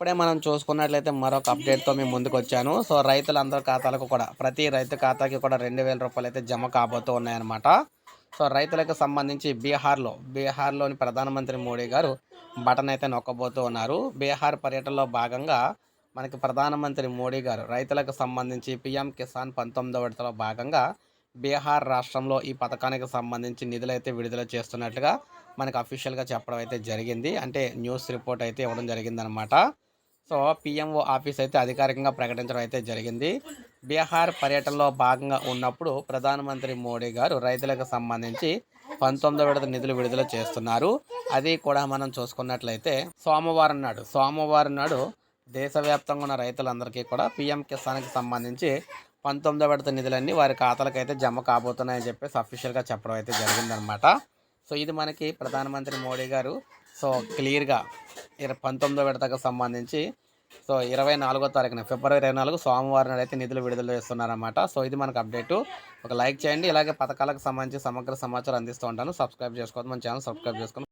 ఇప్పుడే మనం చూసుకున్నట్లయితే మరొక అప్డేట్తో మేము ముందుకు వచ్చాను. సో రైతులందరి ఖాతాలకు కూడా ప్రతి రైతు ఖాతాకి కూడా 2,000 రూపాయలు అయితే జమ కాబోతూ ఉన్నాయన్నమాట. సో రైతులకు సంబంధించి బీహార్లోని ప్రధానమంత్రి మోడీ గారు బటన్ అయితే నొక్కబోతూ ఉన్నారు. బీహార్ పర్యటనలో భాగంగా మనకి ప్రధానమంత్రి మోడీ గారు రైతులకు సంబంధించి పీఎం కిసాన్ 19వ విడతలో భాగంగా బీహార్ రాష్ట్రంలో ఈ పథకానికి సంబంధించి నిధులైతే విడుదల చేస్తున్నట్లుగా మనకు అఫీషియల్గా చెప్పడం అయితే జరిగింది. అంటే న్యూస్ రిపోర్ట్ అయితే ఇవ్వడం జరిగిందనమాట. సో పిఎంఓ ఆఫీస్ అయితే అధికారికంగా ప్రకటించడం అయితే జరిగింది. బీహార్ పర్యటనలో భాగంగా ఉన్నప్పుడు ప్రధానమంత్రి మోడీ గారు రైతులకు సంబంధించి 19వ విడత నిధులు విడుదల చేస్తున్నారు. అది కూడా మనం చూసుకున్నట్లయితే సోమవారం నాడు దేశవ్యాప్తంగా ఉన్న రైతులందరికీ కూడా పీఎం కిసాన్కి సంబంధించి 19వ విడత నిధులన్నీ వారి ఖాతాలకు అయితే జమ కాబోతున్నాయని చెప్పేసి అఫీషియల్గా చెప్పడం అయితే జరిగిందనమాట. సో ఇది మనకి ప్రధానమంత్రి మోడీ గారు సో క్లియర్గా 19వ విడతకు సంబంధించి సో 24వ తారీఖున ఫిబ్రవరి 24 సోమవారం నాడు అయితే నిధులు విడుదల చేస్తున్నారన్నమాట. సో ఇది మనకు అప్డేటు. ఒక లైక్ చేయండి. ఇలాగే పథకాలకు సంబంధించి సమగ్ర సమాచారం అందిస్తూ ఉంటాను. సబ్స్క్రైబ్ చేసుకోవద్దు, మన ఛానల్ సబ్స్క్రైబ్ చేసుకోండి.